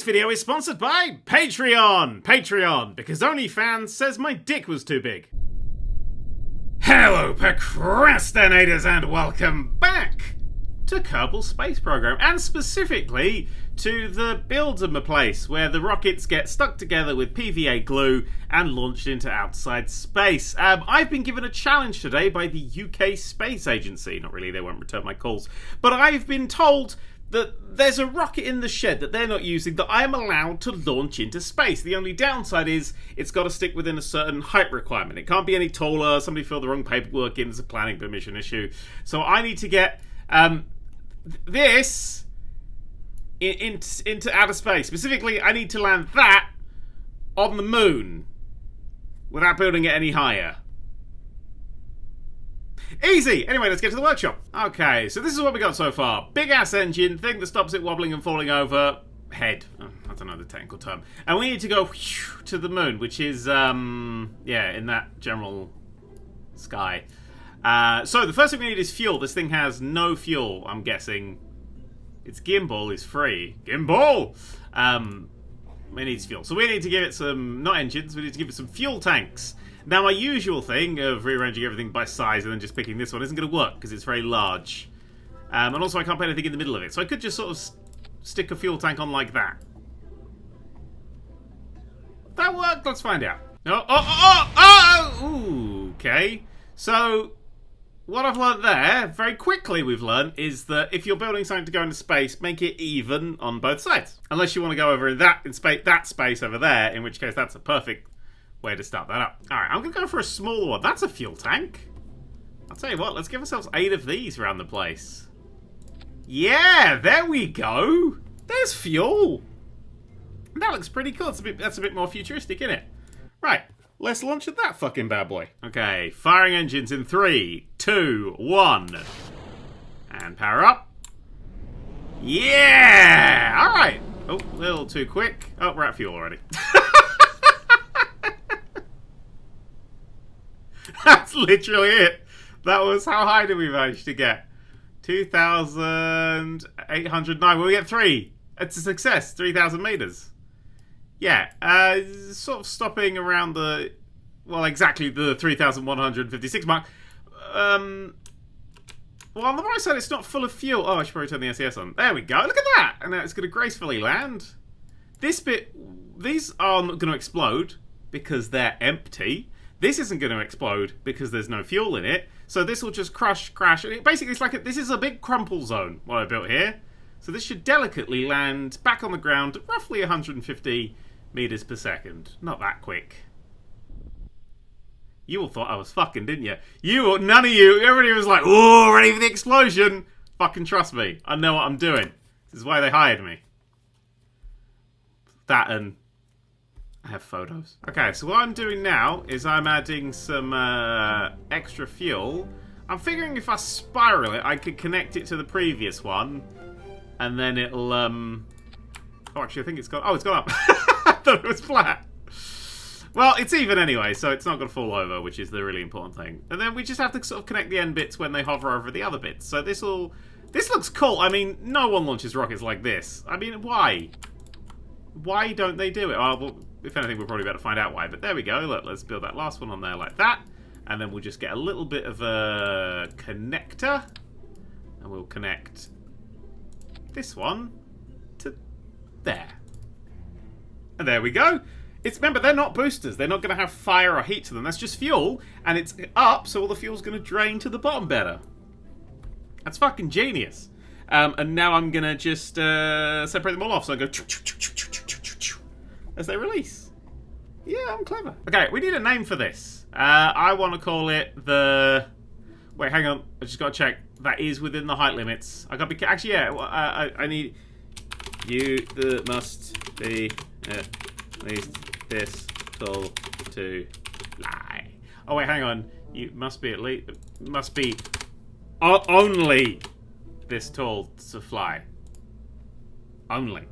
This video is sponsored by Patreon! Patreon, because OnlyFans says my dick was too big. Hello, procrastinators, and welcome back to Kerbal Space Program, and specifically to the Builder place, where the rockets get stuck together with PVA glue and launched into outside space. I've been given a challenge today by the UK Space Agency. Not really, they won't return my calls. But I've been told that there's a rocket in the shed that they're not using that I am allowed to launch into space. The only downside is it's got to stick within a certain height requirement. It can't be any taller. Somebody filled the wrong paperwork in. It's a planning permission issue. So I need to get this into outer space. Specifically, I need to land that on the moon without building it any higher. Easy! Anyway, let's get to the workshop. Okay, so this is what we got so far. Big ass engine, thing that stops it wobbling and falling over. Head. Oh, I don't know the technical term. And we need to go to the moon, which is, yeah, in that general sky. So the first thing we need is fuel. This thing has no fuel, I'm guessing. Its gimbal is free. Gimbal! It needs fuel. So we need to give it some, not engines, we need to give it some fuel tanks. Now, my usual thing of rearranging everything by size and then just picking this one isn't going to work because it's very large. And also, I can't put anything in the middle of it. So I could just sort of stick a fuel tank on like that. That worked? Let's find out. Ooh, okay. So, what I've learned there, very quickly we've learned, is that if you're building something to go into space, make it even on both sides. Unless you want to go over in that space over there, in which case that's a perfect way to start that up. Alright, I'm going to go for a smaller one. That's a fuel tank. I'll tell you what, let's give ourselves 8 of these around the place. Yeah, there we go. There's fuel. That looks pretty cool. That's a bit more futuristic, isn't it? Right, let's launch at that fucking bad boy. Okay, firing engines in 3, 2, 1. And power up. Yeah! Alright. Oh, a little too quick. Oh, we're at fuel already. That's literally it. That was, how high did we manage to get? 2,809. Well, we get 3. It's a success. 3,000 meters. Yeah. Sort of stopping around the, well, exactly the 3,156 mark. Well, on the right side, it's not full of fuel. Oh, I should probably turn the SES on. There we go. Look at that. And now it's going to gracefully land. This bit, these are not going to explode because they're empty. This isn't going to explode because there's no fuel in it. So this will just crash. Basically, it's like this is a big crumple zone, what I built here. So this should delicately land back on the ground at roughly 150 meters per second. Not that quick. You all thought I was fucking, didn't you? None of you, everybody was like, oh, ready for the explosion. Fucking trust me. I know what I'm doing. This is why they hired me. That and I have photos. Okay, so what I'm doing now is I'm adding some extra fuel. I'm figuring if I spiral it, I could connect it to the previous one. And then it'll, oh, actually, I think it's gone. Oh, it's gone up. I thought it was flat. Well, it's even anyway, so it's not going to fall over, which is the really important thing. And then we just have to sort of connect the end bits when they hover over the other bits. So this looks cool. I mean, no one launches rockets like this. I mean, why? Why don't they do it? Oh, well, if anything, we're probably about to find out why. But there we go. Look, let's build that last one on there like that. And then we'll just get a little bit of a connector. And we'll connect this one to there. And there we go. Remember, they're not boosters. They're not going to have fire or heat to them. That's just fuel. And it's up, so all the fuel's going to drain to the bottom better. That's fucking genius. And now I'm going to just separate them all off. So I go as they release. Yeah, I'm clever. Okay, we need a name for this. I want to call it the... Wait, hang on. I just got to check. That is within the height limits. I got to be... Actually, yeah. I need... must be at least this tall to fly. Oh, wait, hang on. You must be at least... Must be only this tall to fly. Only.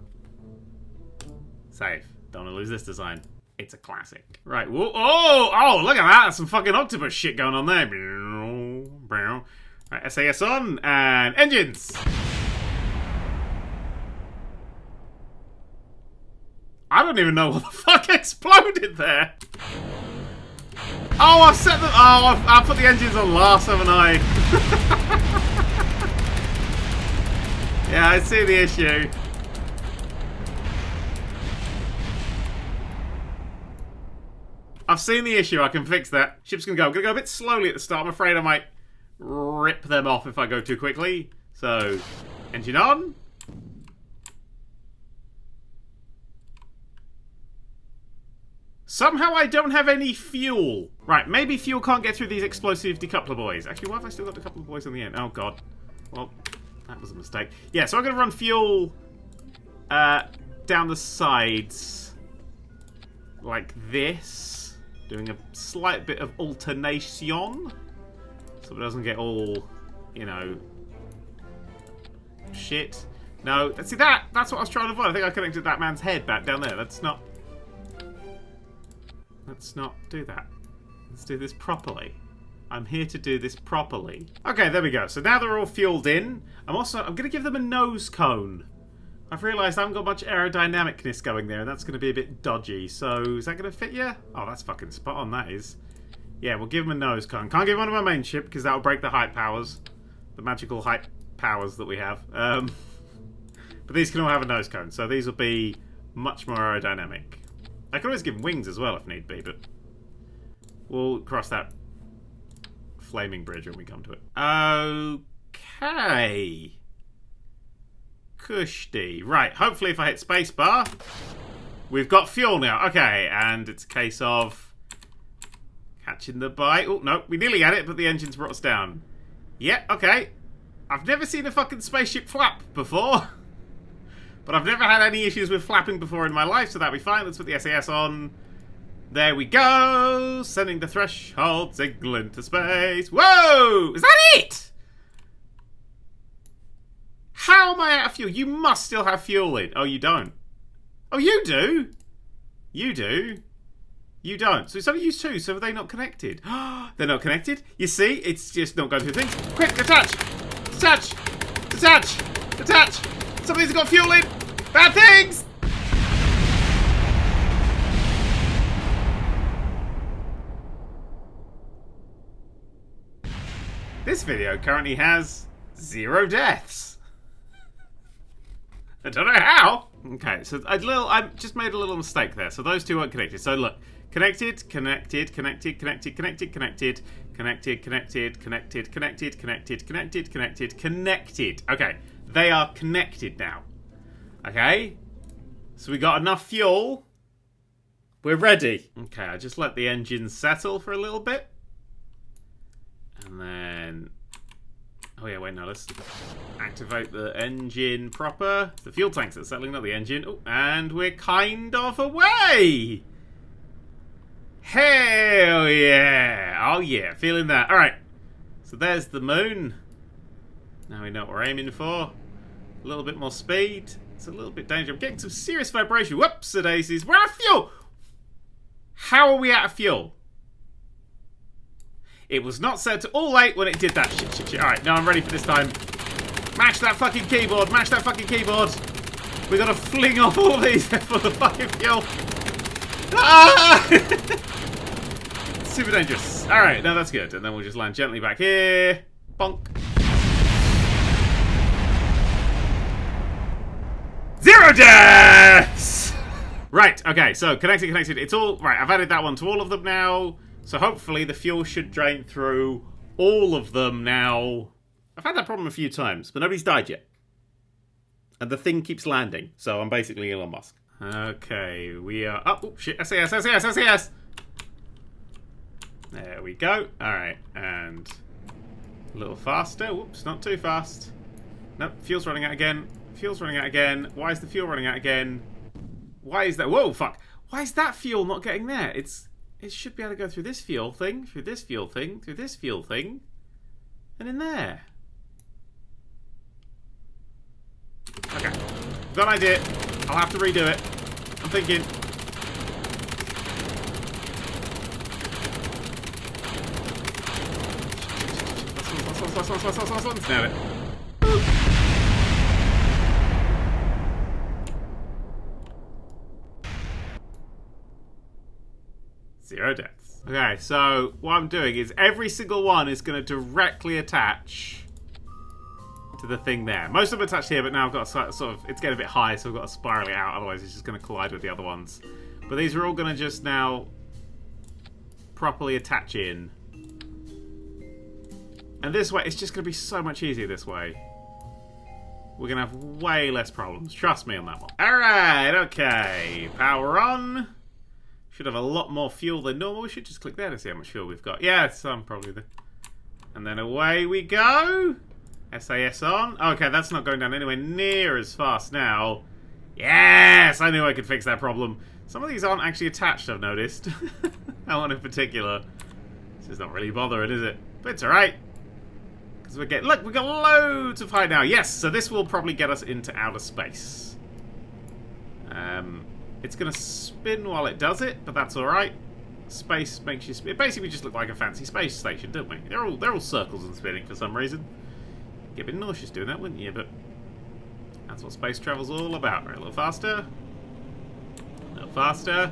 Save. Don't want to lose this design. It's a classic. Right. Whoa, oh, look at that. That's some fucking octopus shit going on there. Right, SAS on, and... engines! I don't even know what the fuck exploded there. Oh, I've set them. Oh, I've put the engines on last, haven't I? Yeah, I see the issue. I've seen the issue. I can fix that. Ship's gonna go. I'm gonna go a bit slowly at the start. I'm afraid I might rip them off if I go too quickly. So, engine on. Somehow I don't have any fuel. Right, maybe fuel can't get through these explosive decoupler boys. Actually, why have I still got decoupler boys on the end? Oh, God. Well, that was a mistake. Yeah, so I'm going to run fuel down the sides like this. Doing a slight bit of alternation. So it doesn't get all, you know, shit. No, see that's what I was trying to avoid. I think I connected that man's head back down there. Let's not do that. Let's do this properly. I'm here to do this properly. Okay, there we go. So now they're all fueled in. I'm going to give them a nose cone. I've realised I haven't got much aerodynamicness going there, and that's going to be a bit dodgy. So, is that going to fit you? Oh, that's fucking spot on, that is. Yeah, we'll give them a nose cone. Can't give one to my main ship, because that'll break the height powers. The magical height powers that we have. But these can all have a nose cone, so these will be much more aerodynamic. I can always give them wings as well if need be, but we'll cross that flaming bridge when we come to it. Okay. Kushti. Right, hopefully if I hit spacebar, we've got fuel now. Okay, and it's a case of catching the bite. Oh, no, we nearly had it, but the engines brought us down. Yeah, okay. I've never seen a fucking spaceship flap before. But I've never had any issues with flapping before in my life, so that'll be fine. Let's put the SAS on. There we go. Sending the threshold signal into space. Whoa! Is that it? How am I out of fuel? You must still have fuel in. Oh, you don't. Oh, you do? You do? You don't. So it's only used two, so are they not connected? They're not connected? You see? It's just not going through things. Quick, attach! Detach! Detach! Detach! Somebody's got fuel in! Bad things! This video currently has 0 deaths. I don't know how. Okay, so I just made a little mistake there. So those two weren't connected. So look, connected, connected, connected, connected, connected, connected, connected, connected, connected, connected, connected, connected, connected, connected. Okay, they are connected now. Okay, so we got enough fuel. We're ready. Okay, I just let the engine settle for a little bit. And then... Oh yeah, wait, no, let's activate the engine proper. The fuel tanks are settling, not the engine. Oh, and we're kind of away! Hell yeah! Oh yeah, feeling that. Alright, so there's the moon. Now we know what we're aiming for. A little bit more speed. It's a little bit dangerous. I'm getting some serious vibration. Whoops, the daisies. We're out of fuel! How are we out of fuel? It was not set to all 8 when it did that shit. Alright, now I'm ready for this time. Mash that fucking keyboard. Mash that fucking keyboard. We gotta fling off all of these for the fucking fuel. Ah! Super dangerous. Alright, now that's good. And then we'll just land gently back here. Bonk. 0 deaths! Right, okay, so connected. It's all... Right, I've added that one to all of them now. So hopefully the fuel should drain through all of them now. I've had that problem a few times, but nobody's died yet. And the thing keeps landing, so I'm basically Elon Musk. Okay, we are... Oh, shit, SAS! There we go. Alright, and... a little faster. Whoops, not too fast. Nope, fuel's running out again. Why is the fuel running out again? Why is that... Whoa, fuck. Why is that fuel not getting there? It should be able to go through this fuel thing, through this fuel thing, and in there. Okay. Got an idea. I'll have to redo it. I'm thinking. Last one. Nail it. 0 deaths. Okay, so what I'm doing is every single one is going to directly attach to the thing there. Most of them attached here, but now I've got a sort of, it's getting a bit high, so I've got to spiral it out, otherwise it's just going to collide with the other ones. But these are all going to just now properly attach in. And this way, it's just going to be so much easier this way. We're going to have way less problems. Trust me on that one. Alright, okay. Power on. Should have a lot more fuel than normal. We should just click there to see how much fuel we've got. Yeah, it's probably the... And then away we go. SAS on. Okay, that's not going down anywhere near as fast now. Yes! I knew I could fix that problem. Some of these aren't actually attached, I've noticed. That one in particular. This is not really bothering, is it? But it's alright. Because we're getting... Look, we've got loads of height now. Yes, so this will probably get us into outer space. It's going to spin while it does it, but that's alright. Space makes you spin. Basically, we just look like a fancy space station, don't we? They're all circles and spinning for some reason. Get a bit nauseous doing that, wouldn't you? But that's what space travel's all about. Right, a little faster. A little faster. A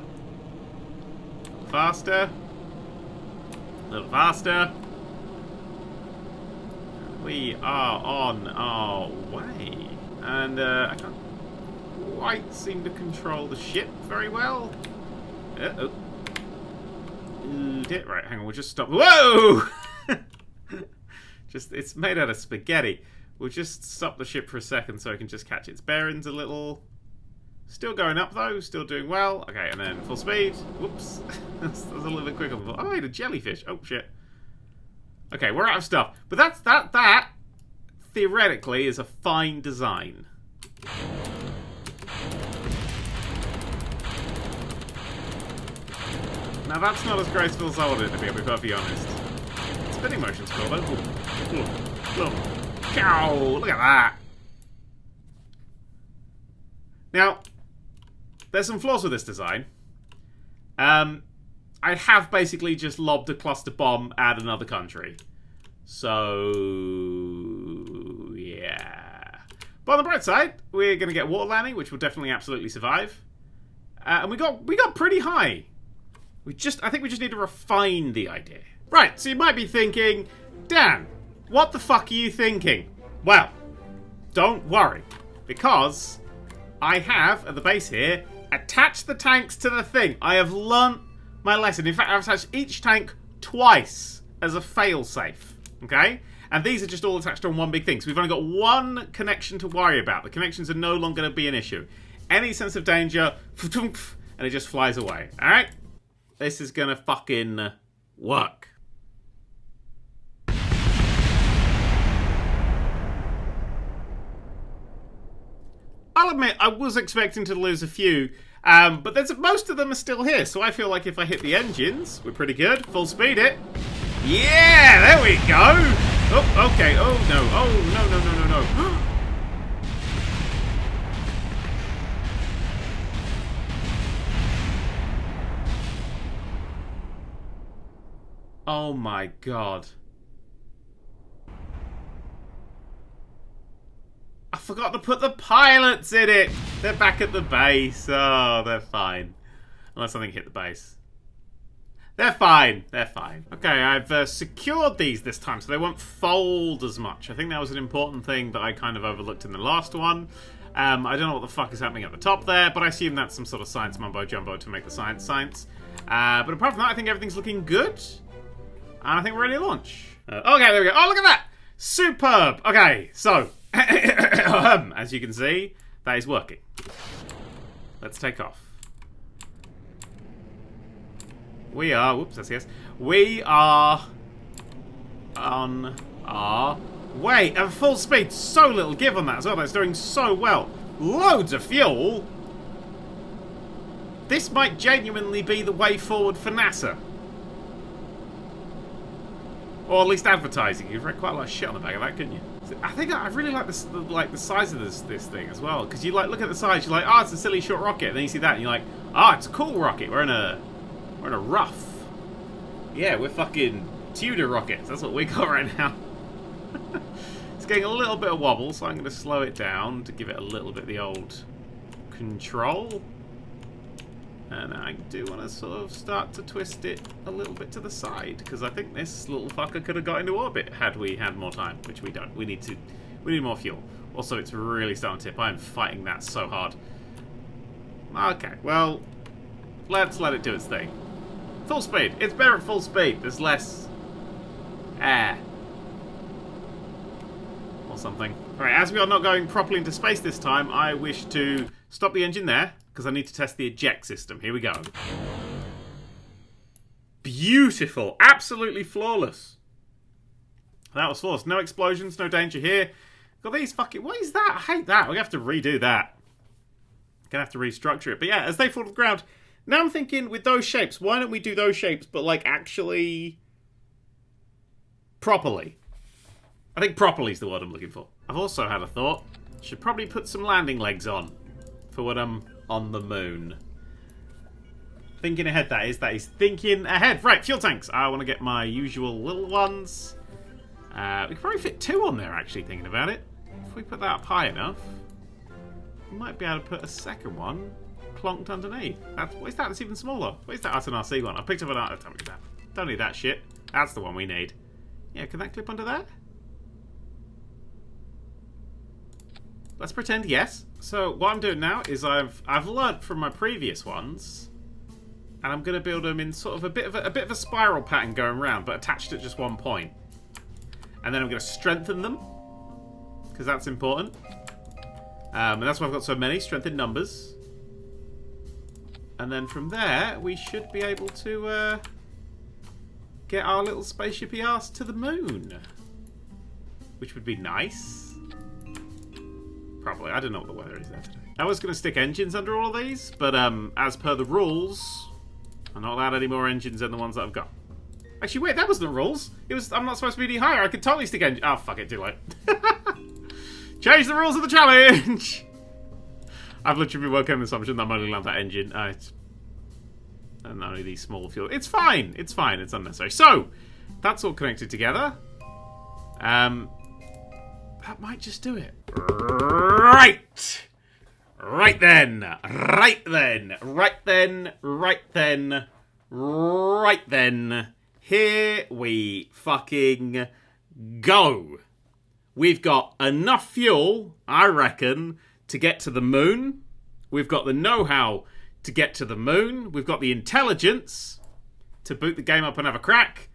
little faster. A little faster. We are on our way. And I can't quite seem to control the ship very well. Uh-oh. Right, hang on, we'll just stop. Whoa! Just, it's made out of spaghetti. We'll just stop the ship for a second so I can just catch its bearings a little. Still going up though, still doing well. Okay, and then full speed. Whoops. That's a little bit quicker. Oh, I ate a jellyfish. Oh shit. Okay, we're out of stuff. But that theoretically is a fine design. Now that's not as graceful as I wanted it to be, I'll be perfectly honest. Spinning motion's cool though. Cow! Look at that! Now, there's some flaws with this design. I have basically just lobbed a cluster bomb at another country. So, yeah. But on the bright side, we're going to get water landing, which will definitely absolutely survive. And we got pretty high. I think we just need to refine the idea. Right, so you might be thinking, Dan, what the fuck are you thinking? Well, don't worry, because I have, at the base here, attached the tanks to the thing. I have learnt my lesson. In fact, I've attached each tank twice as a fail-safe, okay? And these are just all attached on one big thing. So we've only got one connection to worry about. The connections are no longer going to be an issue. Any sense of danger, and it just flies away, alright? This is gonna fucking work. I'll admit, I was expecting to lose a few, but most of them are still here, so I feel like if I hit the engines, we're pretty good. Full speed it. Yeah, there we go! Oh, okay, oh no, no. Oh my god. I forgot to put the pilots in it! They're back at the base. Oh, they're fine. Unless something hit the base. They're fine. They're fine. Okay, I've secured these this time so they won't fold as much. I think that was an important thing that I kind of overlooked in the last one. I don't know what the fuck is happening at the top there, but I assume that's some sort of science mumbo-jumbo to make the science. But apart from that, I think everything's looking good. And I think we're ready to launch. Okay, there we go. Oh, look at that! Superb! Okay, so, as you can see, that is working. Let's take off. We are, whoops, that's yes. We are on our way at full speed. So little give on that as well. That's doing so well. Loads of fuel. This might genuinely be the way forward for NASA. Or at least advertising. You've read quite a lot of shit on the back of that, couldn't you? I think I really like this, the size of this thing as well. Because you look at the size, you're like, oh, it's a silly short rocket. And then you see that, and you're like, oh, it's a cool rocket. We're in a rough. Yeah, we're fucking Tudor rockets. That's what we got right now. It's getting a little bit of wobble, so I'm going to slow it down to give it a little bit of the old control. And I do want to sort of start to twist it a little bit to the side, because I think this little fucker could have got into orbit had we had more time, which we don't. We need more fuel. Also, it's really starting to tip. I'm fighting that so hard. Okay, well, let's let it do its thing. Full speed. It's better at full speed. There's less air. Or something. Alright, as we are not going properly into space this time, I wish to stop the engine there, because I need to test the eject system. Here we go. Beautiful. Absolutely flawless. That was flawless. No explosions, no danger here. Got these fucking... What is that? I hate that. We're going to have to redo that. Gonna have to restructure it. But yeah, as they fall to the ground, now I'm thinking with those shapes, why don't we do those shapes, but like actually properly? I think properly is the word I'm looking for. I've also had a thought. Should probably put some landing legs on for when I'm on the moon. Thinking ahead, that is thinking ahead. Right, fuel tanks. I want to get my usual little ones. We could probably fit 2 on there, actually, thinking about it. If we put that up high enough, we might be able to put a second one plonked underneath. What is that? That's even smaller. What is that? That's an RC one. I picked up an RC. Don't need that. Don't need that shit. That's the one we need. Yeah, can that clip under there? Let's pretend yes. So what I'm doing now is I've learnt from my previous ones, and I'm going to build them in sort of a bit of a spiral pattern going around, but attached at just one point. And then I'm going to strengthen them, because that's important. And that's why I've got so many, strength in numbers. And then from there, we should be able to get our little spaceshipy ass to the moon. Which would be nice. Probably. I don't know what the weather is there today. I was going to stick engines under all of these, but as per the rules, I'm not allowed any more engines than the ones that I've got. Actually, wait, that wasn't the rules. I'm not supposed to be any higher. I could totally stick engines. Oh, fuck it, too late. Change the rules of the challenge! I've literally been working on the assumption that I'm only allowed that engine. And only these small fuel. It's fine. It's fine. It's unnecessary. So, that's all connected together. That might just do it. Right! Right then. Right then. Right then. Right then. Right then. Here we fucking go. We've got enough fuel, I reckon, to get to the moon. We've got the know-how to get to the moon. We've got the intelligence to boot the game up and have a crack.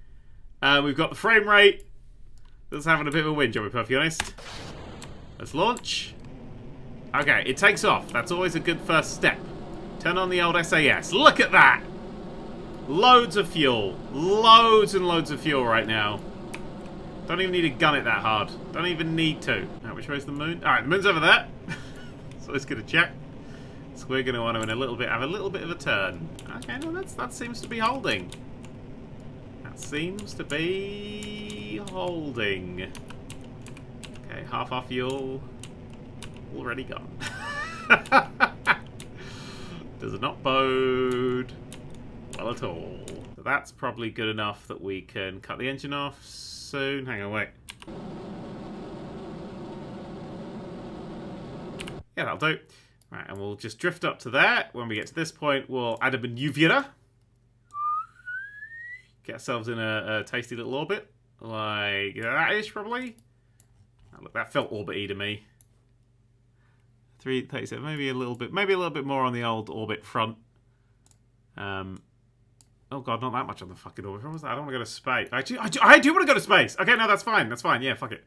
We've got the frame rate that's having a bit of a whinge, I'll be perfectly honest. Let's launch. Okay, it takes off. That's always a good first step. Turn on the old SAS. Look at that! Loads of fuel. Loads and loads of fuel right now. Don't even need to gun it that hard. Don't even need to. Right, which way's the moon? Alright, the moon's over there. So let's get a check. So we're going to want to have a little bit of a turn. Okay, no, that seems to be holding. That seems to be holding. Okay, half our fuel already gone. Does it not bode well at all. So that's probably good enough that we can cut the engine off soon. Hang on, wait. Yeah, that'll do. Right, and we'll just drift up to there. When we get to this point, we'll add a maneuver. Get ourselves in a tasty little orbit. Like that-ish, probably. Oh, look, that felt orbit-y to me. 337, maybe a little bit more on the old orbit front. Oh god, not that much on the fucking orbit front. What was that? I don't want to go to space. I do want to go to space! Okay, no, that's fine. That's fine. Yeah, fuck it.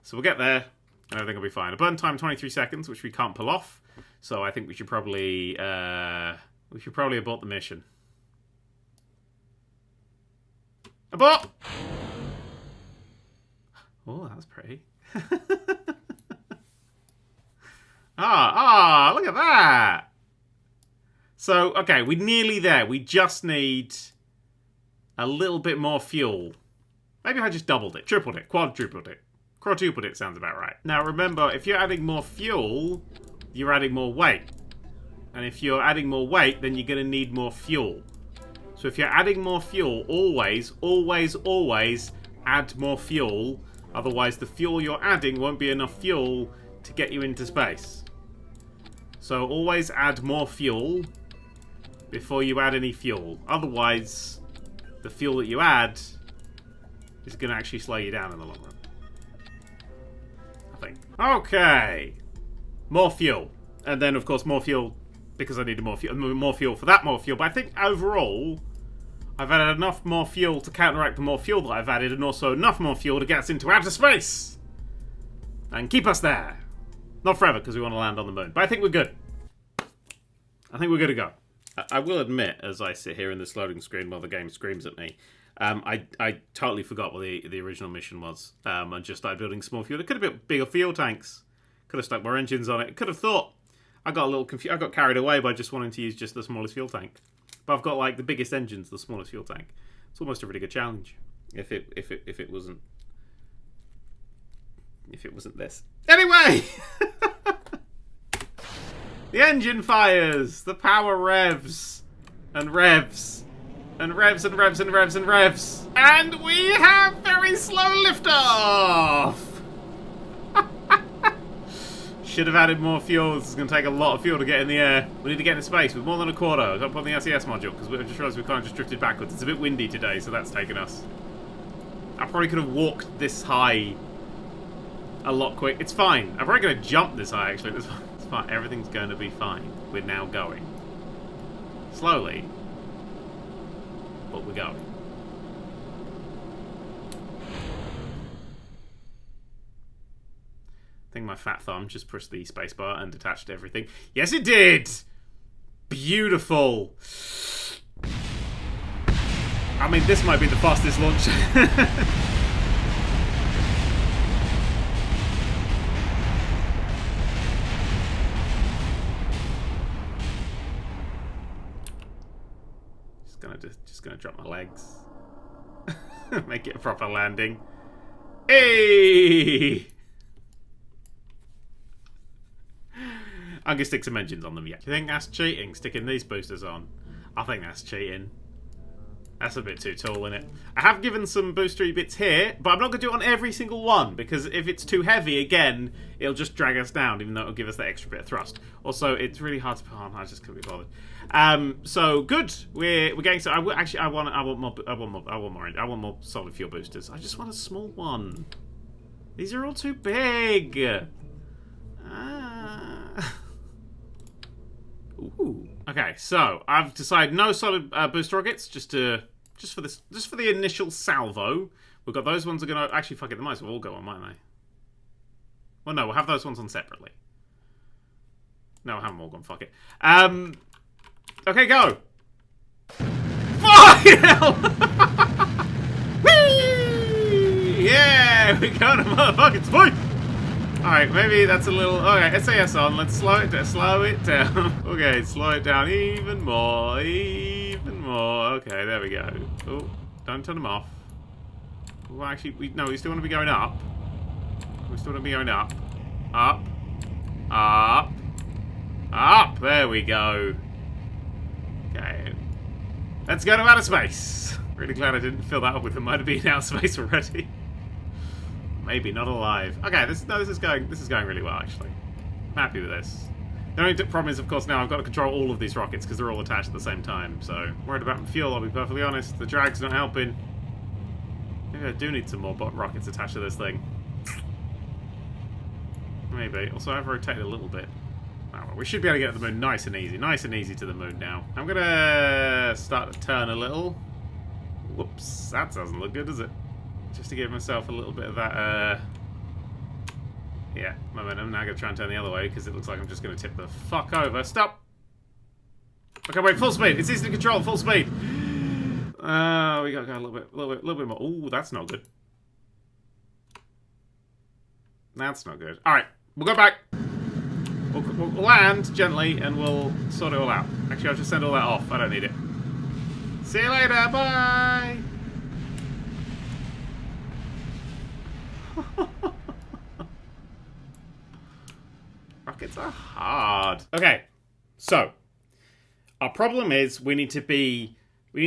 So we'll get there, and everything will be fine. A burn time 23 seconds, which we can't pull off. So I think we should probably abort the mission. Abort! Oh, that was pretty. Look at that! So, okay, we're nearly there. We just need a little bit more fuel. Maybe I just doubled it, tripled it, quadrupled it. Quadrupled it sounds about right. Now remember, if you're adding more fuel, you're adding more weight. And if you're adding more weight, then you're going to need more fuel. So if you're adding more fuel, always, always, always add more fuel. Otherwise, the fuel you're adding won't be enough fuel to get you into space. So always add more fuel. before you add any fuel. Otherwise, the fuel that you add is going to actually slow you down in the long run. I think. Okay. More fuel. And then, of course, more fuel because I needed more fuel for that more fuel. But I think overall, I've added enough more fuel to counteract the more fuel that I've added, and also enough more fuel to get us into outer space and keep us there. Not forever, because we want to land on the moon. But I think we're good. I think we're good to go. I will admit, as I sit here in this loading screen while the game screams at me, I totally forgot what the original mission was. And just started building small fuel. It could have been bigger fuel tanks. Could have stuck more engines on it. Could have thought. I got a little confused. I got carried away by just wanting to use just the smallest fuel tank. But I've got like the biggest engines, the smallest fuel tank. It's almost a really good challenge. If it wasn't this. Anyway, the engine fires. The power revs and revs and revs and revs and revs and revs, and we have very slow liftoff. Should have added more fuel. This is going to take a lot of fuel to get in the air. We need to get into space with more than a quarter. I've got to put on the SES module because we just realised we kind of just drifted backwards. It's a bit windy today, so that's taken us. I probably could have walked this high a lot quick. It's fine. I'm probably going to jump this high, actually. It's fine. Everything's going to be fine. We're now going. Slowly. But we're going. I think my fat thumb just pushed the spacebar and detached everything. Yes, it did! Beautiful! I mean, this might be the fastest launch. Just gonna drop my legs. Make it a proper landing. Hey! I'm going to stick some engines on them yet. Do you think that's cheating, sticking these boosters on? I think that's cheating. That's a bit too tall, isn't it? I have given some boostery bits here, but I'm not going to do it on every single one, because if it's too heavy, again, it'll just drag us down, even though it'll give us that extra bit of thrust. Also, it's really hard to put on. I just couldn't be bothered. So, good. We're getting... So, I want more solid fuel boosters. I just want a small one. These are all too big. Ooh. Okay, so I've decided no solid booster rockets, just for the initial salvo. We've got those ones are gonna actually fuck it. They might as well all go on, mightn't they? Well, no, we'll have those ones on separately. No, I haven't all gone. Fuck it. Okay, go. Fucking hell! Whee! Yeah, we're going to motherfucking speed. Alright, maybe that's a little... Okay, SAS on. Let's slow it down. Okay, slow it down even more. Even more. Okay, there we go. Oh, don't turn them off. Well, actually, we still want to be going up. We still want to be going up. Up. Up. Up. There we go. Okay. Let's go to outer space. Really glad I didn't fill that up with it. Might have been outer space already. Maybe not alive. Okay, this is going really well, actually. I'm happy with this. The only problem is, of course, now I've got to control all of these rockets because they're all attached at the same time. So, worried about fuel, I'll be perfectly honest. The drag's not helping. Maybe I do need some more rockets attached to this thing. Maybe. Also, I've rotated a little bit. Oh, well, we should be able to get to the moon nice and easy. Nice and easy to the moon now. I'm going to start to turn a little. Whoops. That doesn't look good, does it? Just to give myself a little bit of that, yeah, momentum. Now I'm going to try and turn the other way, because it looks like I'm just going to tip the fuck over. Stop! Okay, wait, full speed. It's easy to control, full speed. We got to go a little bit more. Ooh, that's not good. That's not good. Alright, we'll go back. We'll land gently, and we'll sort it all out. Actually, I'll just send all that off. I don't need it. See you later, bye! Rockets are hard. Okay, so our problem is we need to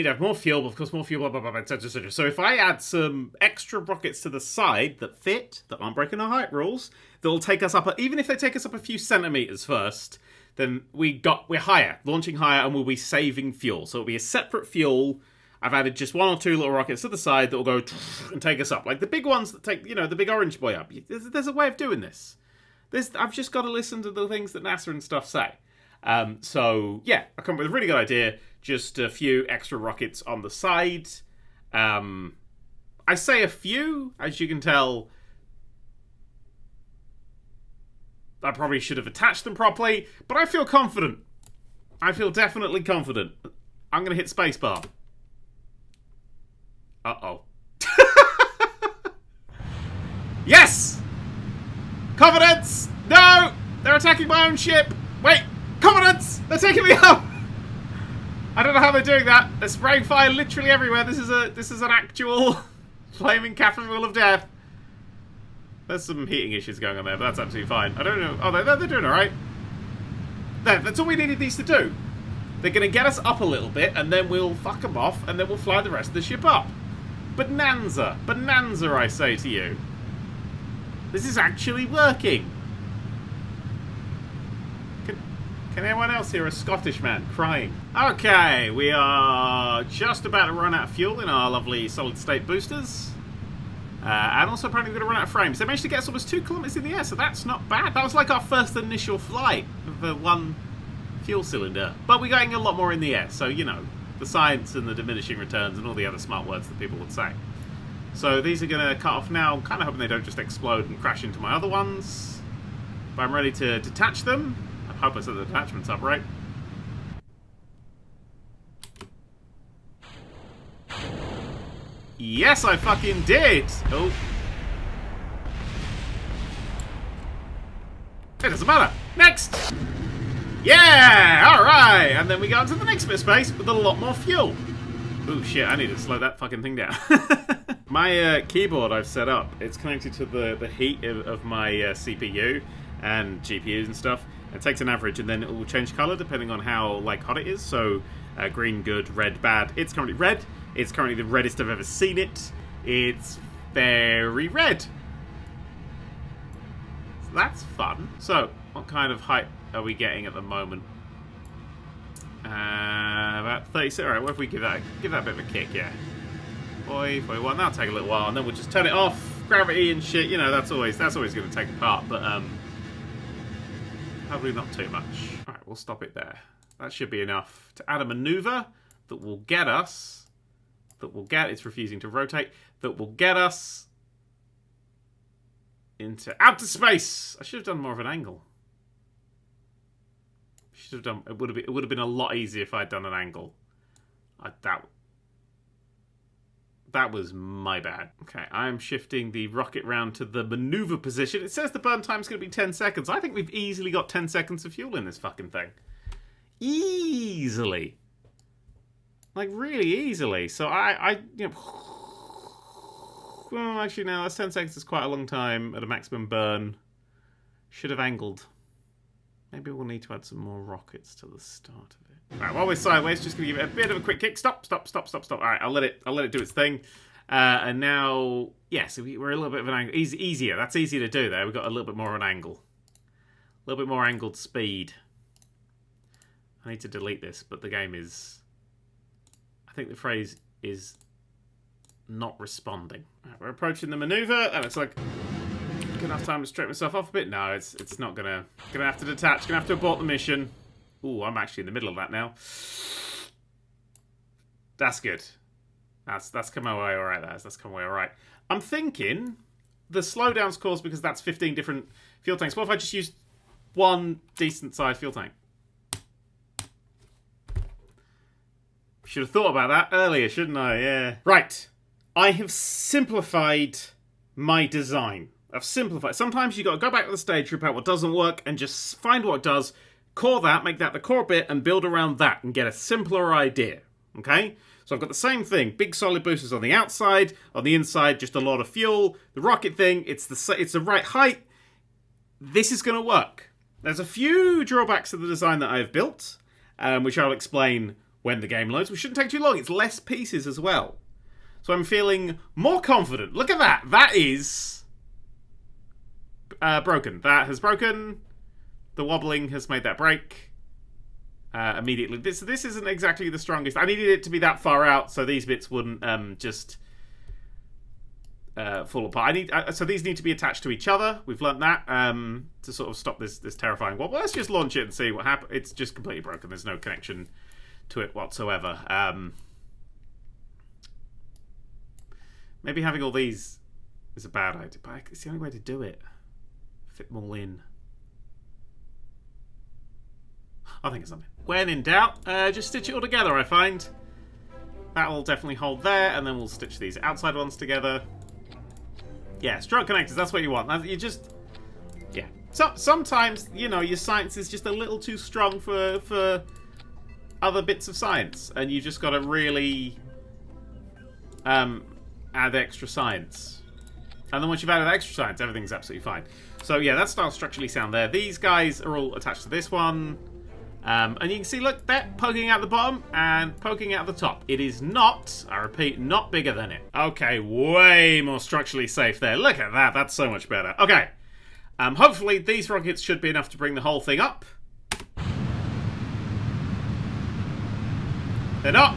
have more fuel, but of course more fuel, blah blah blah, etc, etc. So if I add some extra rockets to the side that fit, that aren't breaking our height rules, that'll take us up, even if they take us up a few centimeters first, then we're higher, launching higher, and we'll be saving fuel. So it'll be a separate fuel. I've added just 1 or 2 little rockets to the side that will go and take us up. Like the big ones that take, the big orange boy up. There's a way of doing this. I've just got to listen to the things that NASA and stuff say. So, yeah, I come up with a really good idea. Just a few extra rockets on the side. I say a few, as you can tell. I probably should have attached them properly, but I feel confident. I feel definitely confident. I'm going to hit spacebar. Uh-oh. Yes! Confidence! No! They're attacking my own ship! Wait! Confidence! They're taking me up! I don't know how they're doing that. They're spraying fire literally everywhere. This is an actual flaming cathedral of death. There's some heating issues going on there, but that's absolutely fine. I don't know. Oh, they're doing alright. That's all we needed these to do. They're going to get us up a little bit, and then we'll fuck them off, and then we'll fly the rest of the ship up. Bonanza. Bonanza, I say to you. This is actually working. Can anyone else hear a Scottish man crying? Okay, we are just about to run out of fuel in our lovely solid-state boosters. And also apparently we're going to run out of frames. They managed to get us almost 2 kilometers in the air, so that's not bad. That was like our first initial flight of the 1 fuel cylinder. But we're going a lot more in the air, so, the science and the diminishing returns and all the other smart words that people would say. So these are going to cut off now. I'm kind of hoping they don't just explode and crash into my other ones. But I'm ready to detach them. I hope I set the detachments up right. Yes, I fucking did! Oh. It doesn't matter. Next! Yeah! Alright! And then we go on to the next bit of space with a lot more fuel. Oh shit, I need to slow that fucking thing down. My keyboard I've set up, it's connected to the heat of my CPU and GPUs and stuff. It takes an average and then it will change colour depending on how hot it is. So green good, red bad. It's currently red. It's currently the reddest I've ever seen it. It's very red. So that's fun. So what kind of height are we getting at the moment? About 36. Alright, what if we give that a bit of a kick, yeah. 41, that'll take a little while, and then we'll just turn it off. Gravity and shit, that's always going to take a part, but hopefully not too much. Alright, we'll stop it there. That should be enough to add a maneuver that will get us. It's refusing to rotate. That will get us into outer space. I should have done more of an angle. It would have been a lot easier if I'd done an angle. That was my bad. Okay, I'm shifting the rocket round to the maneuver position. It says the burn time's going to be 10 seconds. I think we've easily got 10 seconds of fuel in this fucking thing. Easily. Like, really easily. So well, actually, no, that's 10 seconds is quite a long time at a maximum burn. Should have angled. Maybe we'll need to add some more rockets to the start of it. Alright, while we're sideways, just going to give it a bit of a quick kick. Stop. Alright, I'll let it do its thing. And now, yeah, so we're a little bit of an angle. Easier. That's easier to do there. We've got a little bit more of an angle. A little bit more angled speed. I need to delete this, but the game is... I think the phrase is not responding. Right, we're approaching the maneuver, and it's like... Good enough time to straighten myself off a bit? No, it's not gonna have to detach, gonna have to abort the mission. Ooh, I'm actually in the middle of that now. That's good. That's come away alright, that's come away alright. I'm thinking the slowdown's caused because that's 15 different fuel tanks. What if I just used one decent sized fuel tank? Should have thought about that earlier, shouldn't I? Yeah. Right. I have simplified my design. I've simplified. Sometimes you've got to go back to the stage, rip out what doesn't work, and just find what does, core that, make that the core bit, and build around that, and get a simpler idea. Okay? So I've got the same thing. Big solid boosters on the outside. On the inside, just a lot of fuel. The rocket thing, it's the right height. This is going to work. There's a few drawbacks to the design that I've built, which I'll explain when the game loads. We shouldn't take too long. It's less pieces as well. So I'm feeling more confident. Look at that. That is... broken. That has broken. The wobbling has made that break immediately. This isn't exactly the strongest. I needed it to be that far out so these bits wouldn't just fall apart. So these need to be attached to each other. We've learnt that to sort of stop this terrifying wobble. Let's just launch it and see what happens. It's just completely broken. There's no connection to it whatsoever. Maybe having all these is a bad idea, but it's the only way to do it. Fit them all in. I think it's something. When in doubt, just stitch it all together, I find. That will definitely hold there, and then we'll stitch these outside ones together. Yeah, stroke connectors, that's what you want. You just... Yeah. So, sometimes, you know, your science is just a little too strong for other bits of science, and you just got to really add extra science. And then once you've added extra science, everything's absolutely fine. So yeah, that's still structurally sound there. These guys are all attached to this one. And you can see, look, they're poking out the bottom and poking out the top. It is not, I repeat, not bigger than it. Okay, way more structurally safe there. Look at that, that's so much better. Okay, hopefully these rockets should be enough to bring the whole thing up. They're not.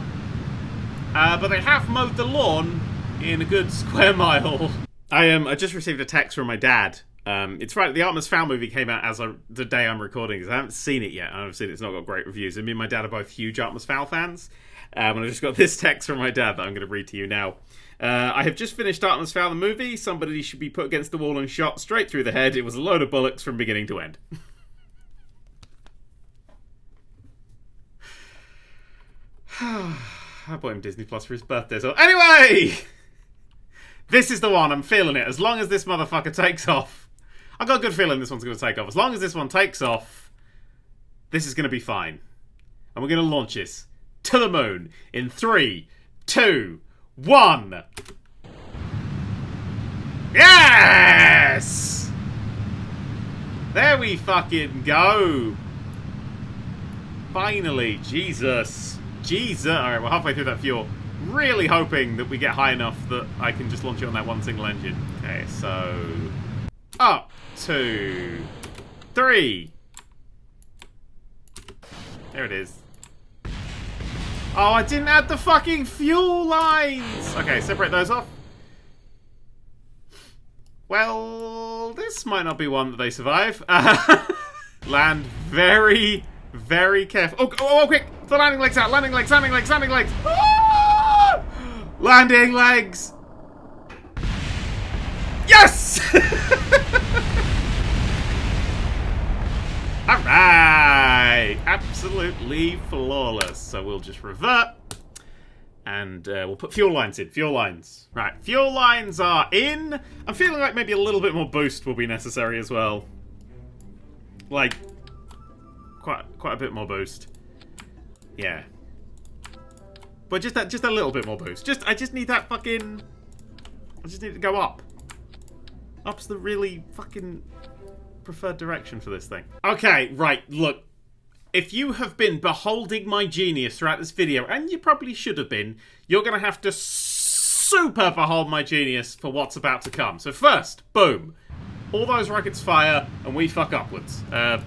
But they have mowed the lawn in a good square mile. I just received a text from my dad. It's right, the Artemis Fowl movie came out as the day I'm recording this. I haven't seen it yet. I've seen it's not got great reviews. And me and my dad are both huge Artemis Fowl fans. And I just got this text from my dad that I'm going to read to you now. I have just finished Artemis Fowl the movie. Somebody should be put against the wall and shot straight through the head. It was a load of bullocks from beginning to end. I bought him Disney Plus for his birthday. So anyway, this is the one. I'm feeling it. As long as this motherfucker takes off, I've got a good feeling this one's going to take off. As long as this one takes off, this is going to be fine. And we're going to launch this to the moon in 3, 2, 1. Yes! There we fucking go. Finally, Jesus. Alright, we're halfway through that fuel. Really hoping that we get high enough that I can just launch it on that one single engine. Okay, so... Up, 2, 3. There it is. Oh, I didn't add the fucking fuel lines! Okay, separate those off. Well, this might not be one that they survive. Land very, very careful. Oh, quick! The landing legs out! Landing legs! Ah! Landing legs! Yes! Alright! Absolutely flawless. So we'll just revert. And we'll put fuel lines in. Fuel lines. Right, fuel lines are in. I'm feeling like maybe a little bit more boost will be necessary as well. Like, quite a bit more boost. Yeah. But just a little bit more boost. I just need that fucking... I just need to go up. Up's the really fucking preferred direction for this thing. Okay, right, look. If you have been beholding my genius throughout this video, and you probably should have been, you're going to have to super behold my genius for what's about to come. So first, boom. All those rockets fire, and we fuck upwards. But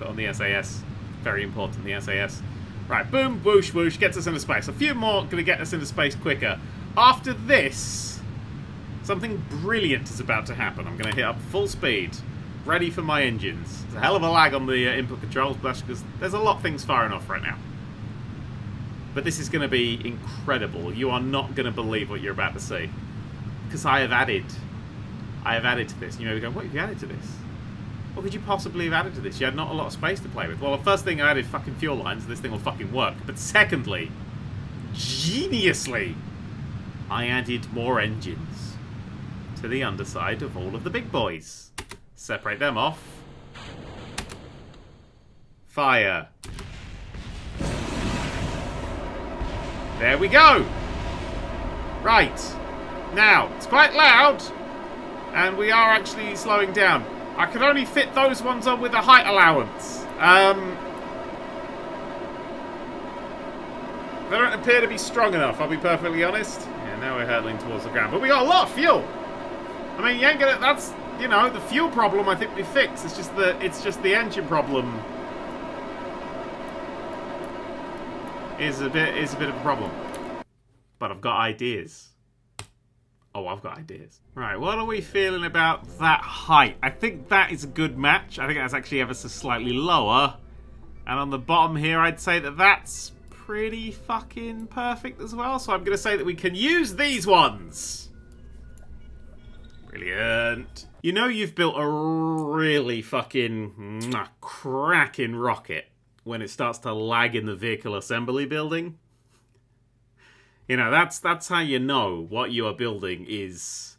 on the SAS. Very important, the SAS. Right, boom, whoosh, whoosh, gets us into space. A few more going to get us into space quicker. After this, something brilliant is about to happen. I'm going to hit up full speed. Ready for my engines. There's a hell of a lag on the input controls, because there's a lot of things firing off right now. But this is going to be incredible. You are not going to believe what you're about to see. Because I have added to this. You know, you go, what have you added to this? What could you possibly have added to this? You had not a lot of space to play with. Well, the first thing I added fucking fuel lines, this thing will fucking work. But secondly, geniusly, I added more engines to the underside of all of the big boys. Separate them off. Fire. There we go. Right. Now, it's quite loud, and we are actually slowing down. I can only fit those ones on with a height allowance. They don't appear to be strong enough, I'll be perfectly honest. Yeah, now we're hurtling towards the ground. But we got a lot of fuel. I mean, you ain't gonna... you know, the fuel problem I think we fixed. It's just the engine problem is a bit of a problem. But I've got ideas. Oh, I've got ideas. Right, what are we feeling about that height? I think that is a good match. I think that's actually ever so slightly lower. And on the bottom here, I'd say that that's pretty fucking perfect as well. So I'm going to say that we can use these ones. Brilliant. You know you've built a really fucking cracking rocket when it starts to lag in the vehicle assembly building. You know, that's how you know what you are building is,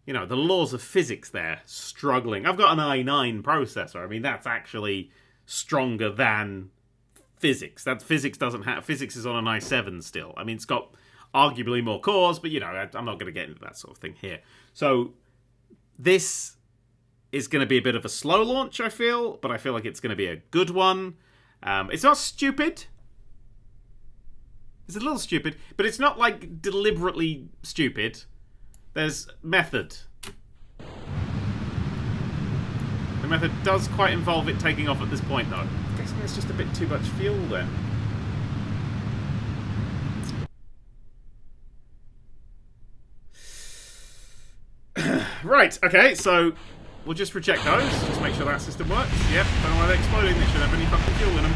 you know, the laws of physics there struggling. I've got an i9 processor. I mean, that's actually stronger than physics. That physics doesn't have. Physics is on an i7 still. I mean, it's got arguably more cores, but, you know, I'm not going to get into that sort of thing here. So this is going to be a bit of a slow launch, I feel, but I feel like it's going to be a good one. It's not stupid. It's a little stupid, but it's not, like, deliberately stupid. There's method. The method does quite involve it taking off at this point, though. I'm guessing there's just a bit too much fuel, then. Right, okay, so we'll just reject those. Just make sure that system works. Yep, don't know why they're exploding. They shouldn't have any fucking fuel in them.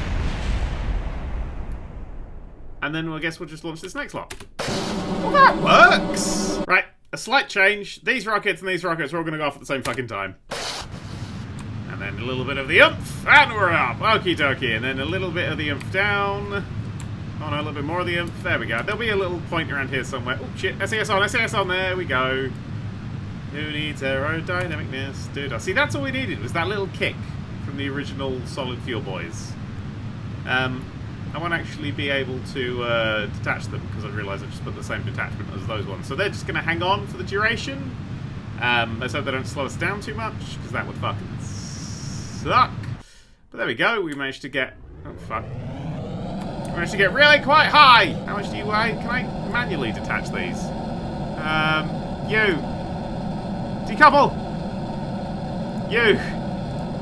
And then I guess we'll just launch this next lot. Well, that works! Right, a slight change. These rockets and these rockets are all going to go off at the same fucking time. And then a little bit of the oomph, and we're up. Okie dokie. And then a little bit of the oomph down. Oh no, a little bit more of the oomph. There we go. There'll be a little point around here somewhere. Oh shit, SAS on, there we go. Who needs aerodynamicness? Dude, see, that's all we needed, was that little kick from the original Solid Fuel boys. I won't actually be able to detach them, because I realise I've just put the same detachment as those ones. So they're just going to hang on for the duration. Let's hope they don't slow us down too much, because that would fucking suck. But there we go, we managed to get... Oh, fuck. We managed to get really quite high! How much do you weigh? Can I manually detach these? You! Decouple! You!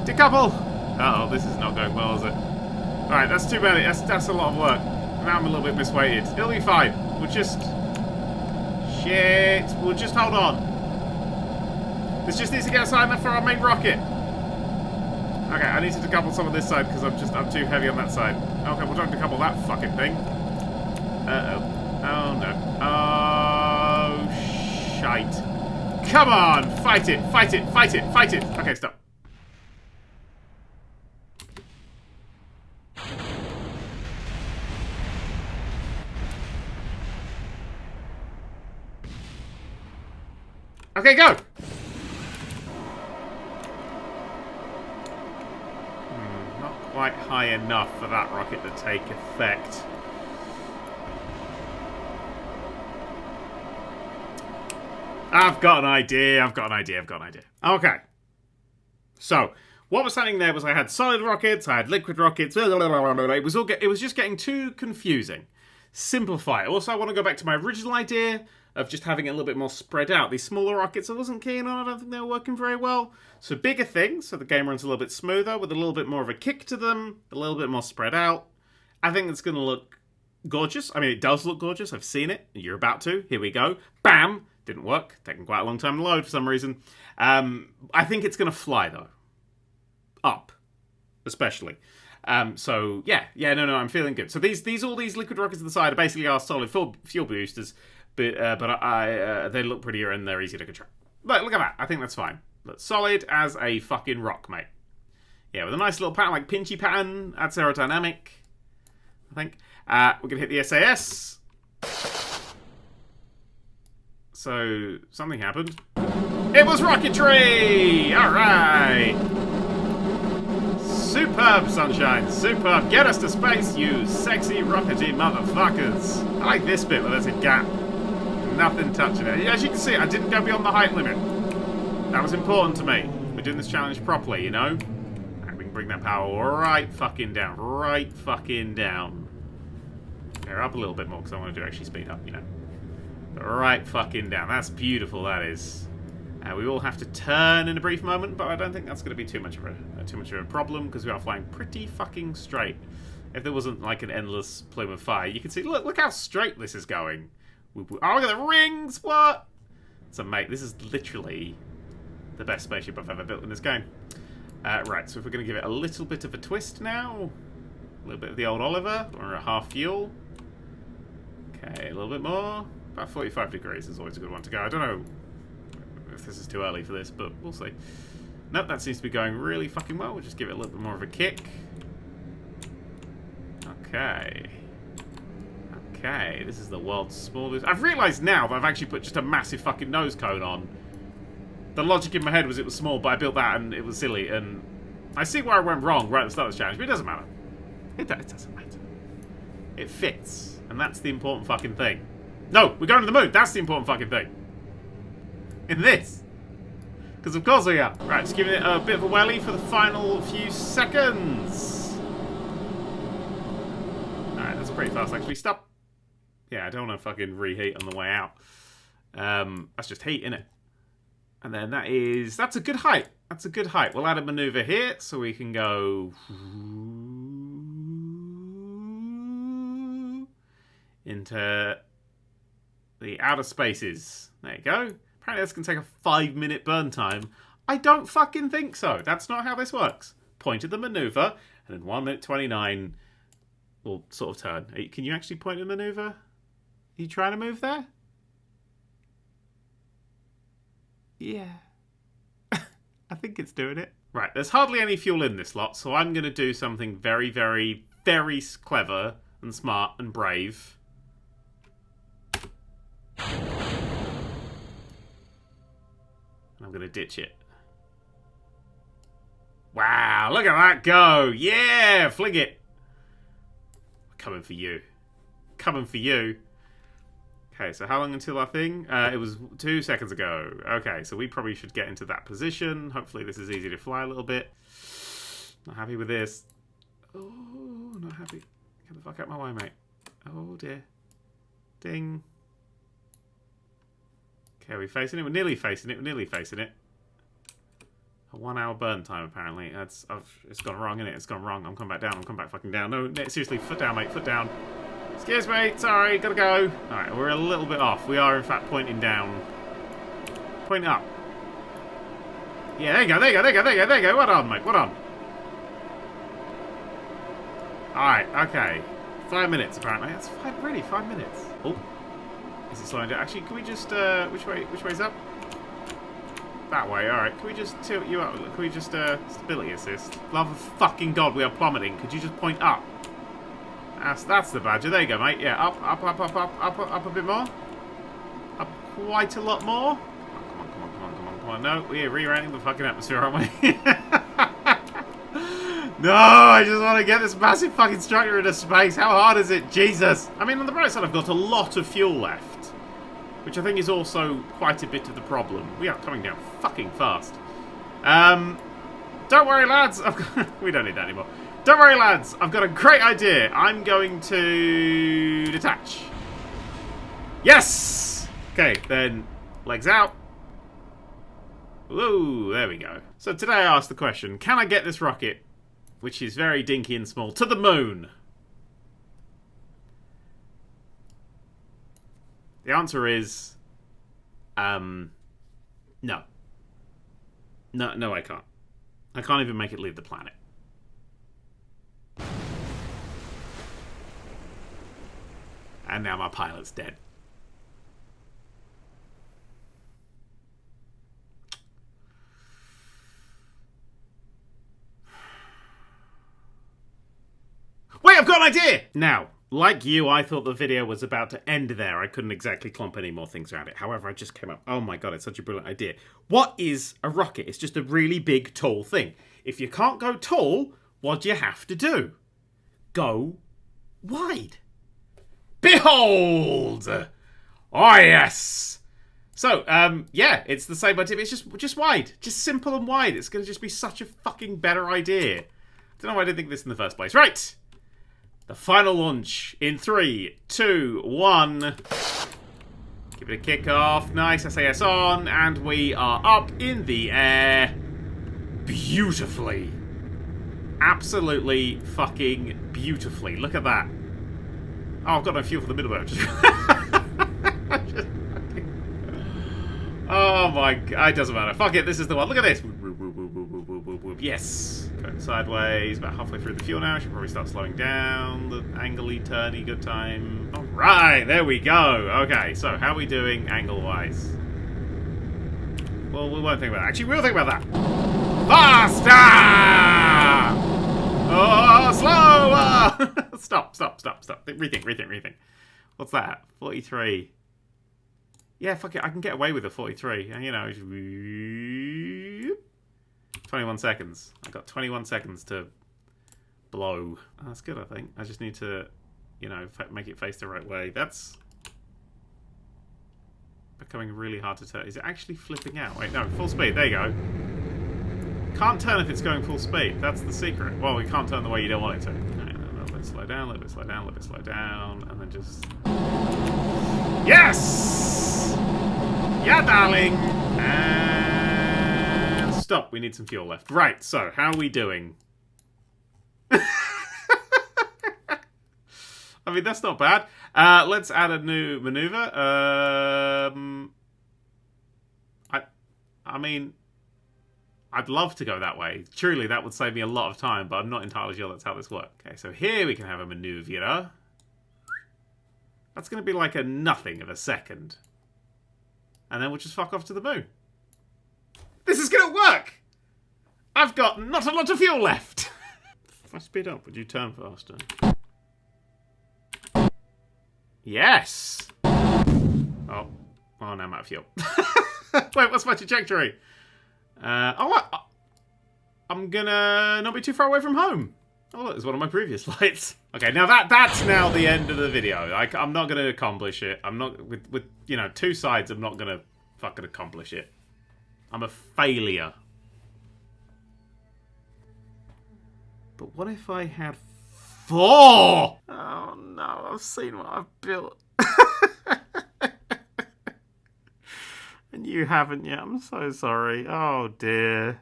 Decouple! Uh-oh, this is not going well, is it? Alright, that's too bad. That's a lot of work. Now I'm a little bit misweighted. It'll be fine. We'll just... Shit! We'll just hold on. This just needs to get aside enough for our main rocket. Okay, I need to decouple some of this side because I'm too heavy on that side. Okay, we'll try to decouple that fucking thing. Uh-oh. Oh, no. Oh, shite. Come on! Fight it! Fight it! Fight it! Fight it! Okay, stop. Okay, go! Not quite high enough for that rocket to take effect. I've got an idea, Okay. So, what was happening there was I had solid rockets, I had liquid rockets, it was just getting too confusing. Simplify it. Also, I want to go back to my original idea of just having it a little bit more spread out. These smaller rockets I wasn't keen on, I don't think they were working very well. So bigger things, so the game runs a little bit smoother, with a little bit more of a kick to them, a little bit more spread out. I think it's going to look gorgeous. I mean, it does look gorgeous, I've seen it, you're about to. Here we go. Bam! Didn't work, taking quite a long time to load for some reason. I think it's going to fly, though. Up. Especially. So, yeah, no, I'm feeling good. So all these liquid rockets at the side are basically our solid fuel boosters, but they look prettier and they're easy to control. But look at that, I think that's fine. Look, solid as a fucking rock, mate. Yeah, with a nice little pattern, like pinchy pattern, adds aerodynamic, I think. We're going to hit the SAS. So, something happened. It was rocketry! Alright! Superb, sunshine, superb. Get us to space, you sexy rockety motherfuckers. I like this bit where there's a gap. Nothing touching it. As you can see, I didn't go beyond the height limit. That was important to me. We're doing this challenge properly, you know? And we can bring that power right fucking down. Right fucking down. Here, up a little bit more because I want to actually speed up, you know. Right fucking down. That's beautiful, that is. We will have to turn in a brief moment, but I don't think that's going to be too much of a problem because we are flying pretty fucking straight. If there wasn't like an endless plume of fire, you can see. Look how straight this is going. Oh, look at the rings! What? So, mate, this is literally the best spaceship I've ever built in this game. Right, so if we're going to give it a little bit of a twist now, a little bit of the old Oliver, or at half fuel. Okay, a little bit more. About 45 degrees is always a good one to go. I don't know if this is too early for this, but we'll see. Nope, that seems to be going really fucking well. We'll just give it a little bit more of a kick. Okay. Okay, this is the world's smallest... I've realised now that I've actually put just a massive fucking nose cone on. The logic in my head was it was small, but I built that and it was silly, and... I see where I went wrong right at the start of this challenge, but it doesn't matter. It doesn't matter. It fits, and that's the important fucking thing. No, we're going to the moon! That's the important fucking thing! In this! Because of course we are. Right, just giving it a bit of a welly for the final few seconds. Alright, that's pretty fast actually. Stop! Yeah, I don't want to fucking reheat on the way out. That's just heat, innit? And then that's a good height. That's a good height. We'll add a maneuver here so we can go into the outer spaces. There you go. Apparently this can take a 5-minute burn time. I don't fucking think so. That's not how this works. Point at the maneuver, and in 1 minute 29, we'll sort of turn. Can you actually point at the maneuver? Are you trying to move there? Yeah. I think it's doing it. Right, there's hardly any fuel in this lot, so I'm going to do something very, very, very clever and smart and brave. And I'm going to ditch it. Wow, look at that go! Yeah, fling it! Coming for you. Coming for you. Okay, so how long until our thing? It was 2 seconds ago. Okay, so we probably should get into that position. Hopefully this is easy to fly a little bit. Not happy with this. Oh, not happy. Get the fuck out of my way, mate. Oh, dear. Ding. Okay, are we facing it? We're nearly facing it. We're nearly facing it. A 1 hour burn time, apparently. It's gone wrong, innit? It's gone wrong. I'm coming back down. I'm coming back fucking down. No, seriously, foot down, mate. Foot down. Excuse me, sorry, gotta go. Alright, we're a little bit off. We are, in fact, pointing down. Point up. Yeah, there you go, there you go, there you go, there you go, there you go. Well done, mate, well done. Alright, okay. 5 minutes, apparently. That's really 5 minutes. Oh. Is it slowing down? Actually, can we just, which way's up? That way, alright. Can we just tilt you up? Can we just, stability assist? Love of fucking God, we are plummeting. Could you just point up? That's the badger. There you go, mate. Yeah, up a bit more. Up quite a lot more. Come on. No, we're rerouting the fucking atmosphere, aren't we? No, I just want to get this massive fucking structure into space. How hard is it? Jesus. I mean, on the bright side, I've got a lot of fuel left, which I think is also quite a bit of the problem. We are coming down fucking fast. Don't worry, lads. We don't need that anymore. Don't worry, lads. I've got a great idea. I'm going to detach. Yes! Okay, then legs out. Whoa, there we go. So today I asked the question, can I get this rocket, which is very dinky and small, to the moon? The answer is... No. No, I can't. I can't even make it leave the planet. And now my pilot's dead. Wait, I've got an idea! Now, like you, I thought the video was about to end there. I couldn't exactly clump any more things around it. However, I just came up. Oh my God, it's such a brilliant idea. What is a rocket? It's just a really big, tall thing. If you can't go tall, what do you have to do? Go wide. Behold! Oh, yes! So, yeah, it's the same idea. It's just wide. Just simple and wide. It's going to just be such a fucking better idea. I don't know why I didn't think of this in the first place. Right! The final launch in 3, 2, 1. Give it a kick off. Nice, SAS on. And we are up in the air. Beautifully. Absolutely fucking beautifully. Look at that. Oh, I've got no fuel for the middle bit. Oh my god. It doesn't matter. Fuck it, this is the one. Look at this. Yes. Going sideways. About halfway through the fuel now. Should probably start slowing down. The angle-y, turny, good time. Alright, there we go. Okay, so how are we doing angle-wise? Well, we won't think about that. Actually, we'll think about that. Faster! Oh, slower! Stop. Rethink. What's that? 43. Yeah, fuck it. I can get away with a 43. You know, 21 seconds. I've got 21 seconds to blow. Oh, that's good, I think. I just need to, you know, make it face the right way. That's becoming really hard to turn. Is it actually flipping out? Wait, no, full speed. There you go. Can't turn if it's going full speed. That's the secret. Well, we can't turn the way you don't want it to. Right, a little bit slow down, a little bit slow down, a little bit slow down, and then just... Yes! Yeah, darling! And stop. We need some fuel left. Right, so how are we doing? I mean, that's not bad. Let's add a new maneuver. I mean... I'd love to go that way. Truly, that would save me a lot of time, but I'm not entirely sure that's how this works. Okay, so here we can have a maneuver. That's going to be like a nothing of a second. And then we'll just fuck off to the moon. This is going to work! I've got not a lot of fuel left. If I speed up, would you turn faster? Yes! Oh, now I'm out of fuel. Wait, what's my trajectory? I'm gonna not be too far away from home. Oh, look, there's one of my previous flights. Okay, now that's now the end of the video. I'm not gonna accomplish it. I'm not with you know 2 sides. I'm not gonna fucking accomplish it. I'm a failure. But what if I had 4? Oh no! I've seen what I've built. And you haven't yet. I'm so sorry. Oh dear.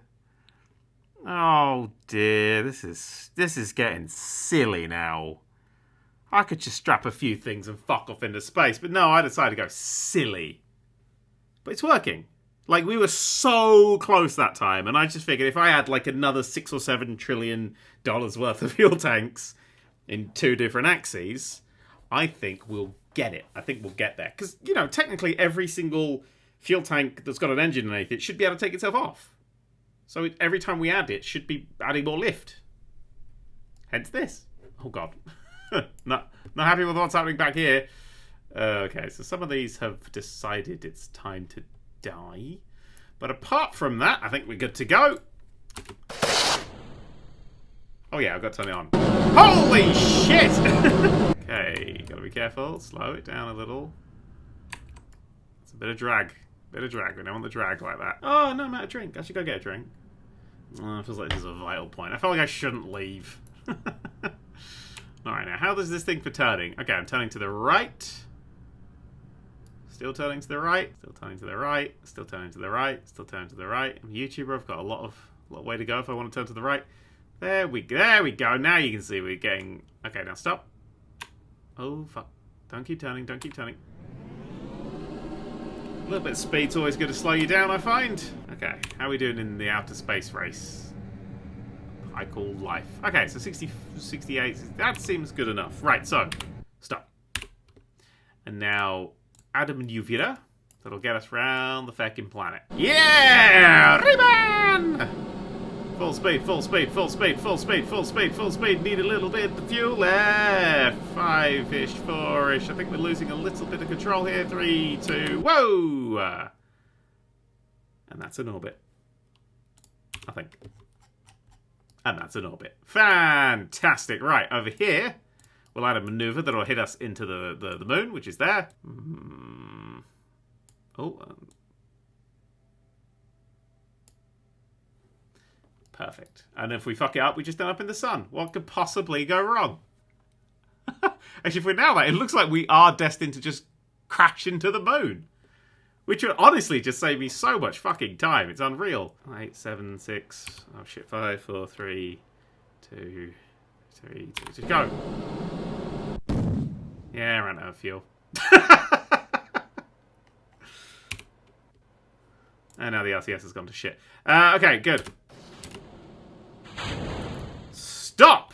Oh dear. This is getting silly now. I could just strap a few things and fuck off into space, but no, I decided to go silly. But it's working. Like, we were so close that time, and I just figured if I had like another $6 or $7 trillion worth of fuel tanks in 2 different axes, I think we'll get it. I think we'll get there. Because, you know, technically every single fuel tank that's got an engine underneath it should be able to take itself off. So every time we add it, should be adding more lift. Hence this. Oh god. not happy with what's happening back here. Okay, so some of these have decided it's time to die. But apart from that, I think we're good to go. Oh yeah, I've got to turn it on. Holy shit! Okay, gotta be careful. Slow it down a little. It's a bit of drag. Bit of drag. We don't want the drag like that. Oh, no, I'm out of drink. I should go get a drink. Oh, it feels like this is a vital point. I feel like I shouldn't leave. Alright, now, how does this thing for turning? Okay, I'm turning to the right. Still turning to the right. Still turning to the right. Still turning to the right. Still turning to the right. I'm a YouTuber. I've got a lot of way to go if I want to turn to the right. There we go. Now you can see we're getting... Okay, now stop. Oh, fuck. Don't keep turning. Don't keep turning. A little bit of speed's always good to slow you down, I find. Okay, how are we doing in the outer space race? I call life. Okay, so 60, 68, that seems good enough. Right, so, stop. And now, add a maneuver that'll get us round the fucking planet. Yeah! Rebound! Full speed, full speed, full speed, full speed, full speed, full speed. Need a little bit of fuel left. 5-ish, 4-ish. I think we're losing a little bit of control here. 3, 2, whoa! And that's an orbit. I think. And that's an orbit. Fantastic. Right, over here, we'll add a maneuver that'll hit us into the moon, which is there. Perfect. And if we fuck it up, we just end up in the sun. What could possibly go wrong? Actually, if we nail that, it looks like we are destined to just crash into the moon. Which would honestly just save me so much fucking time. It's unreal. 8, 7, 6. Oh shit. 5, 4, 3, 2, 3, 2. Just go. Yeah, I ran out of fuel. And now the LCS has gone to shit. Okay, good. Stop!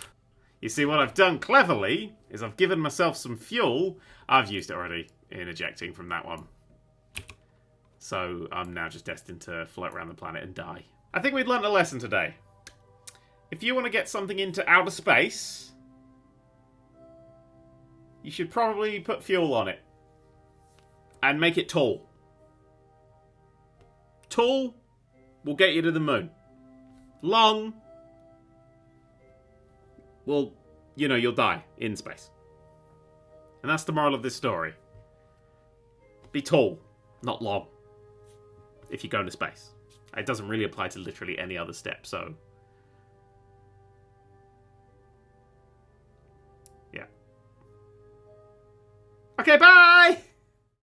You see, what I've done cleverly is I've given myself some fuel. I've used it already in ejecting from that one. So I'm now just destined to float around the planet and die. I think we've learned a lesson today. If you want to get something into outer space, you should probably put fuel on it. And make it tall. Tall will get you to the moon. Long, well, you know, you'll die in space. And that's the moral of this story. Be tall, not long. If you go into space. It doesn't really apply to literally any other step, so... yeah. Okay, bye!